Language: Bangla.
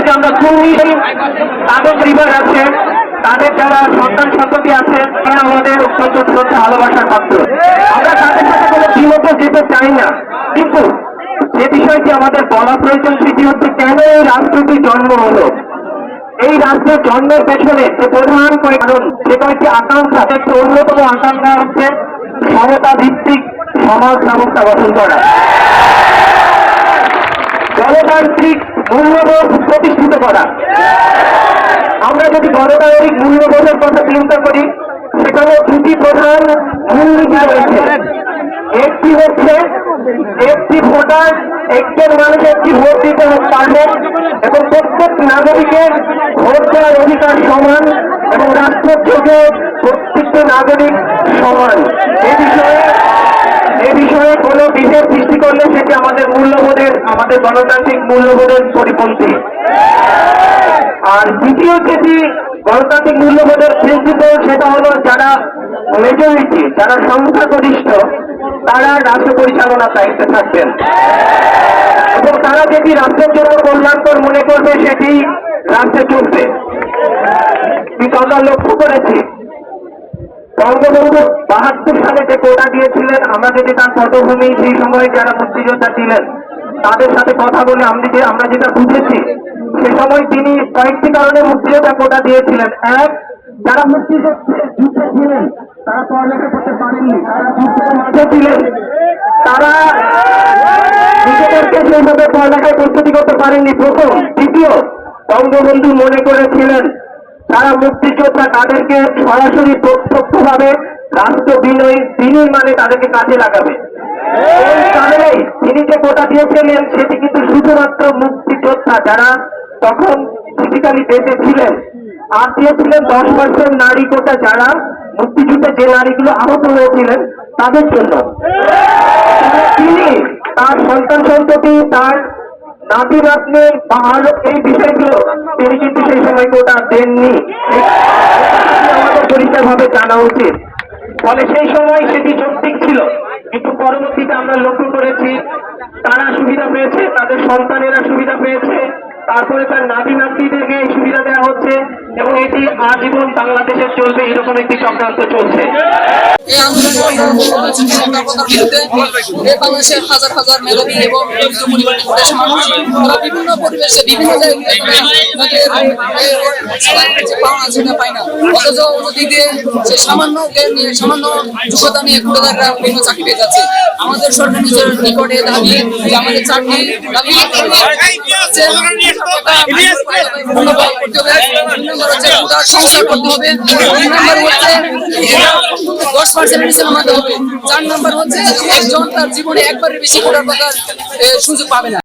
যে আমরা কুর্মী তাদের পরিবার আছে, তাদের যারা সন্তান সন্ততি আছে, তারা আমাদের অত্যন্ত শ্রদ্ধা ভালোবাসার পাত্র। আমরা তাদের সাথে কোনো দ্বিমতে যেতে চাই না, কিন্তু যে বিষয়টি আমাদের বলা প্রয়োজন সেটি হচ্ছে কেন এই রাষ্ট্রটি জন্ম হলো। এই রাষ্ট্রের জন্মের পেছনে যে প্রধান কারণ, যে কয়েকটি আকাঙ্ক্ষা, একটি অন্যতম আকাঙ্ক্ষা হচ্ছে সমতা ভিত্তিক সমাজ ব্যবস্থা গঠন করা, গণতান্ত্রিক মূল্যবোধ প্রতিষ্ঠিত করা। আমরা যদি গণতান্ত্রিক মূল্যবোধের কথা চিন্তা করি, সেখানে দুটি প্রধান মূলনীতি রয়েছে। একটি হচ্ছে একটি ভোটার, একজন মানুষ একটি ভোট দিতে পারবেন এবং প্রত্যেক নাগরিকের ভোট দেওয়ার অধিকার সমান এবং রাষ্ট্রের চোখে প্রত্যেকটি নাগরিক সমান। এ বিষয়ে কোনো বিভেদ সৃষ্টি করলে সেটি আমাদের মূল্যবোধের, আমাদের গণতান্ত্রিক মূল্যবোধের পরিপন্থী। আর দ্বিতীয় যেটি গণতান্ত্রিক মূল্যবোধের প্রিন্সিপাল, সেটা হলো যারা মেজরিটি, যারা সংখ্যাগরিষ্ঠ, তারা রাষ্ট্র পরিচালনার দায়িত্বে থাকবেন এবং তারা যেটি রাষ্ট্রের জন্য কল্যাণকর মনে করবে সেটি রাষ্ট্রে চলবে। কিন্তু আমরা লক্ষ্য করেছি বঙ্গবন্ধু ৭২ সালে যে কোটা দিয়েছিলেন, আমরা যদি তার পটভূমি, সেই সময় যারা মুক্তিযোদ্ধা ছিলেন তাদের সাথে কথা বলে আমরা যেটা বুঝেছি, সে সময় তিনি কয়েকটি কারণে মুক্তিযোদ্ধা কোটা দিয়েছিলেন। এক, যারা যুদ্ধে ছিলেন তারা পড়ালেখা করতে পারেননি, তারা যুদ্ধের মাঝে ছিলেন, তারা নিজেদেরকে সেইভাবে পড়ালেখায় প্রস্তুতি করতে পারেননি, প্রথম। দ্বিতীয়, বঙ্গবন্ধু মনে করেছিলেন যারা মুক্তিযোদ্ধা তাদেরকে সরাসরি প্রত্যক্ষভাবে রাষ্ট্র বিনির্মাণে তাদেরকে কাজে লাগাবে। এই কারণেই তিনি যে কোটা দিয়েছিলেন সেটি কিন্তু শুধুমাত্র মুক্তিযোদ্ধা যারা তখন ফিজিক্যালি বেঁচে ছিলেন, আর দিয়েছিলেন 10% নারী কোটা যারা মুক্তিযুদ্ধে যে নারীগুলো আহত হয়েছিলেন তাদের জন্য। তিনি তার সন্তান সন্ততি, তার নাতি নাতনি বা এই বিষয়গুলো তিনি কিন্তু সেই সময় কোটা দেননি, আমাদের পরিষ্কারভাবে জানা উচিত। ফলে সেই সময় সেটি যৌক্তিক ছিল, কিন্তু পরবর্তীতে আমরা লক্ষ্য করেছি তারা সুবিধা পেয়েছে, তাদের সন্তানেরা সুবিধা পেয়েছে, তারপরে তার নাতি নাতনিদেরকে এই সুবিধা দেওয়া হচ্ছে এবং এটি আজীবন বাংলাদেশে চলবে, এরকম একটি চক্রান্ত চলছে। বাংলাদেশের হাজার হাজার মেধাবী এবং বিভিন্ন পরিবেশে বিভিন্ন সেটা পায় না, অথচ অন্যদিক দিয়ে সে সামান্য জ্ঞান নিয়ে, সামান্য যোগ্যতা নিয়ে ঘুরেদাররা বিভিন্ন চাকরি পেয়ে যাচ্ছে। আমাদের সরকার নিজের নিকটে দাবি যে আমাদের চাকরি দাবি সংস্কার করতে হবে। 10% নামাতে হবে। 4 নম্বর হচ্ছে একজন তার জীবনে একবারের বেশি কোটার টাকার সুযোগ পাবে না।